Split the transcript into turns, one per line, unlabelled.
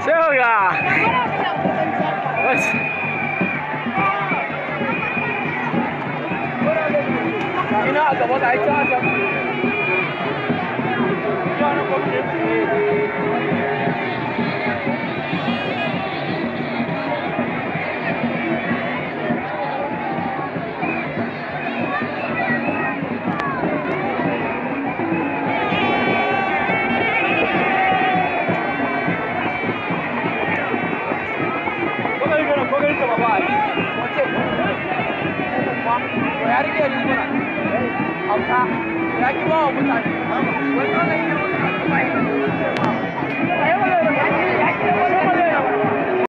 sai ga ina a gaba da ita ta ya rike riguna auta ya ki ba wa mutane wani wannan yi